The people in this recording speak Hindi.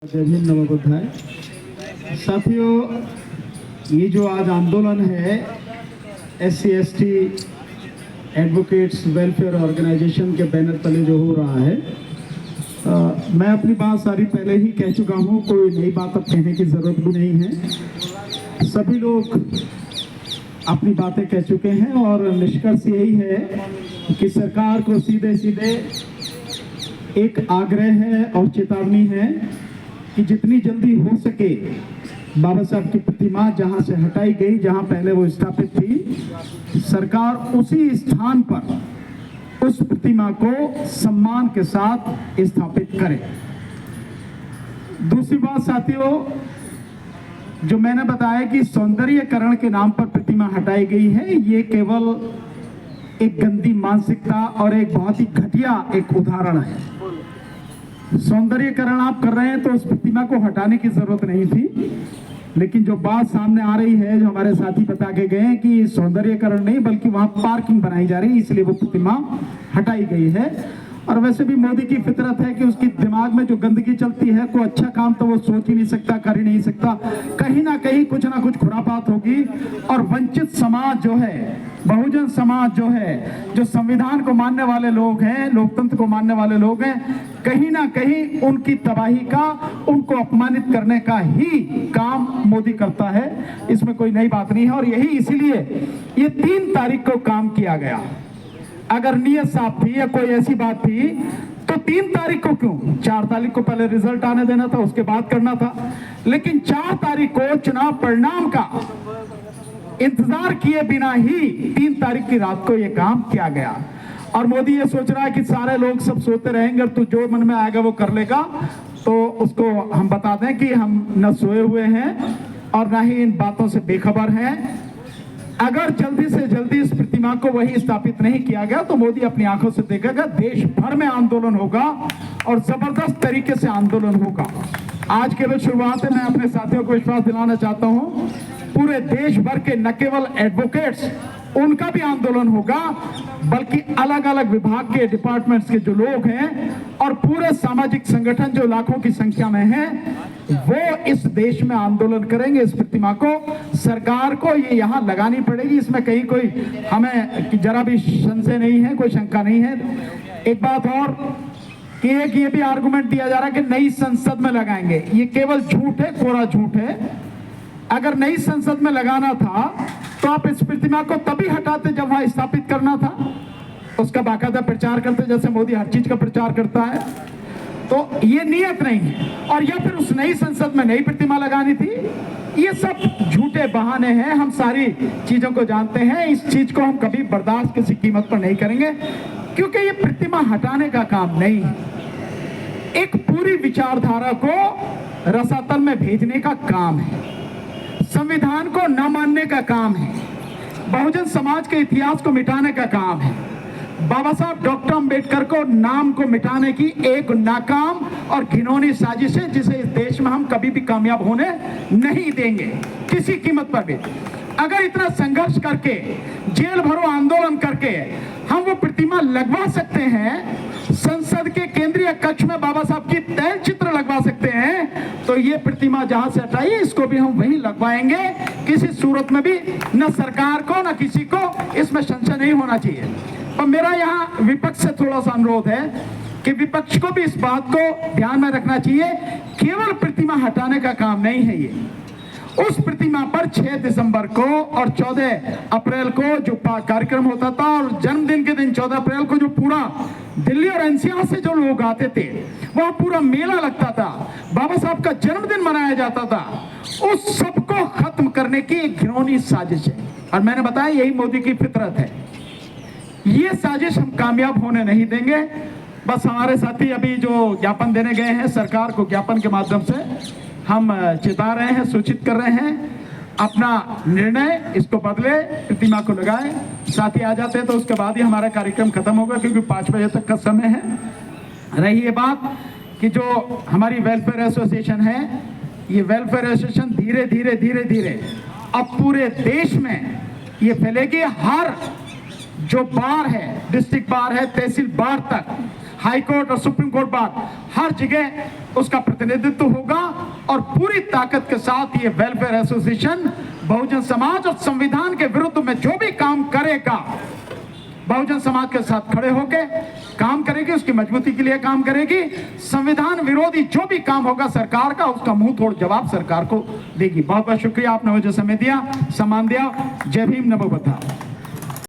जय भीम नमो बुद्धाय। साथियों, ये जो आज आंदोलन है SC/ST एडवोकेट्स वेलफेयर ऑर्गेनाइजेशन के बैनर तले जो हो रहा है, मैं अपनी बात सारी पहले ही कह चुका हूँ, कोई नई बात अब कहने की ज़रूरत भी नहीं है। सभी लोग अपनी बातें कह चुके हैं और निष्कर्ष यही है कि सरकार को सीधे सीधे एक आग्रह है और चेतावनी है कि जितनी जल्दी हो सके बाबा साहब की प्रतिमा जहां से हटाई गई, जहां पहले वो स्थापित थी, सरकार उसी स्थान पर उस प्रतिमा को सम्मान के साथ स्थापित करे। दूसरी बात साथियों, जो मैंने बताया कि सौंदर्यीकरण के नाम पर प्रतिमा हटाई गई है, ये केवल एक गंदी मानसिकता और एक बहुत ही घटिया एक उदाहरण है। सौंदर्यीकरण आप कर रहे हैं तो उस प्रतिमा को हटाने की जरूरत नहीं थी, लेकिन जो बात सामने आ रही है, जो हमारे साथी बता के गए कि सौंदर्यीकरण नहीं बल्कि वहां पार्किंग बनाई जा रही है, इसलिए वो प्रतिमा हटाई गई है। और वैसे भी मोदी की फितरत है कि उसकी दिमाग में जो गंदगी चलती है, कोई अच्छा काम तो वो सोच ही नहीं सकता, कर ही नहीं सकता, कहीं ना कहीं कुछ ना कुछ खुरापात होगी। और वंचित समाज जो है, बहुजन समाज जो है, जो संविधान को मानने वाले लोग हैं, लोकतंत्र को मानने वाले लोग हैं, कहीं ना कहीं उनकी तबाही का, उनको अपमानित करने का ही काम मोदी करता है। इसमें कोई नई बात नहीं है। और यही इसीलिए ये 3 तारीख को काम किया गया। अगर नीयत साफ थी या कोई ऐसी बात थी तो 3 तारीख को क्यों? 4 तारीख को पहले रिजल्ट आने देना था, उसके बाद करना था। लेकिन 4 तारीख को चुनाव परिणाम का इंतजार किए बिना ही 3 तारीख की रात को यह काम किया गया। और मोदी ये सोच रहा है कि सारे लोग सब सोते रहेंगे, तो जो मन में आएगा वो कर लेगा। तो उसको हम बता दें कि हम न सोए हुए हैं और न ही इन बातों से बेखबर हैं। अगर जल्दी से जल्दी इस प्रतिमा को वही स्थापित नहीं किया गया तो मोदी अपनी आंखों से देखेगा, देश भर में आंदोलन होगा और जबरदस्त तरीके से आंदोलन होगा। आज केवल शुरुआत है। मैं अपने साथियों को विश्वास दिलाना चाहता हूं, पूरे देश भर के न केवल एडवोकेट्स, उनका भी आंदोलन होगा, बल्कि अलग अलग विभाग के डिपार्टमेंट्स के जो लोग हैं और पूरे सामाजिक संगठन जो लाखों की संख्या में हैं, वो इस देश में आंदोलन करेंगे। इस प्रतिमा को सरकार को ये यहाँ लगानी पड़ेगी। इसमें कहीं कोई हमें जरा भी संशय नहीं है, कोई शंका नहीं है। एक बात और कि एक ये भी आर्गुमेंट दिया जा रहा है कि नई संसद में लगाएंगे, ये केवल झूठ है, कोरा झूठ है। अगर नई संसद में लगाना था तो आप इस प्रतिमा को तभी हटाते जब वहां स्थापित करना था, उसका बाकायदा प्रचार करते, जैसे मोदी हर चीज का प्रचार करता है। तो ये नियत नहीं है। और या फिर उस नई संसद में नई प्रतिमा लगानी थी। ये सब झूठे बहाने हैं। हम सारी चीजों को जानते हैं। इस चीज को हम कभी बर्दाश्त किसी कीमत पर नहीं करेंगे, क्योंकि ये प्रतिमा हटाने का काम नहीं है, एक पूरी विचारधारा को रसातल में भेजने का काम है, संविधान को न मानने का काम है, बहुजन समाज के इतिहास को मिटाने का काम है, बाबा साहब डॉक्टर अंबेडकर को नाम को मिटाने की एक नाकाम और घिनौनी साजिश है, जिसे इस देश में हम कभी भी कामयाब होने नहीं देंगे किसी कीमत पर भी। अगर इतना संघर्ष करके, जेल भरो आंदोलन करके हम वो प्रतिमा लगवा सकते हैं, संसद के केंद्रीय कक्ष में बाबा साहब की तैल चित्र लगवा सकते हैं, तो ये प्रतिमा जहां से हटाई है इसको भी हम वहीं लगवाएंगे। किसी सूरत में भी न सरकार को न किसी को इसमें संशय नहीं होना चाहिए। और मेरा यहाँ विपक्ष से थोड़ा सा अनुरोध है कि विपक्ष को भी इस बात को ध्यान में रखना चाहिए, केवल प्रतिमा हटाने का काम नहीं है ये। उस प्रतिमा पर 6 दिसंबर को और 14 अप्रैल को जो कार्यक्रम होता था, और जन्मदिन के दिन 14 अप्रैल को जो पूरा दिल्ली और एनसीआर से जो लोग आते थे, वहां पूरा मेला लगता था, बाबा साहब का जन्मदिन मनाया जाता था, उस सबको खत्म करने की एक घिनौनी साजिश है। और मैंने बताया यही मोदी की फितरत है। ये साजिश हम कामयाब होने नहीं देंगे। बस हमारे साथी अभी जो ज्ञापन देने गए हैं, सरकार को ज्ञापन के माध्यम से हम चेता रहे हैं, सूचित कर रहे हैं अपना निर्णय, इसको बदले, प्रतिमा को लगाए। साथी आ जाते हैं तो उसके बाद ही हमारा कार्यक्रम खत्म होगा, क्योंकि 5 बजे तक का समय है। रही ये बात कि जो हमारी वेलफेयर एसोसिएशन है, ये वेलफेयर एसोसिएशन धीरे धीरे धीरे धीरे अब पूरे देश में ये फैलेगी। हर जो बार है, डिस्ट्रिक्ट बार है, तहसील बार तक हाई कोर्ट और सुप्रीम कोर्ट बार हर जगह उसका प्रतिनिधित्व होगा और पूरी ताकत के साथ ये वेलफेयर एसोसिएशन बहुजन समाज और संविधान के विरुद्ध में जो भी काम करेगा, बहुजन समाज के साथ खड़े होकर काम करेगी, उसकी मजबूती के लिए काम करेगी। संविधान विरोधी जो भी काम होगा सरकार का, उसका मुंह तोड़ जवाब सरकार को देगी। बहुत बहुत शुक्रिया, आपने मुझे समय दिया, सम्मान दिया। जय भीम, नमो बुद्धाय।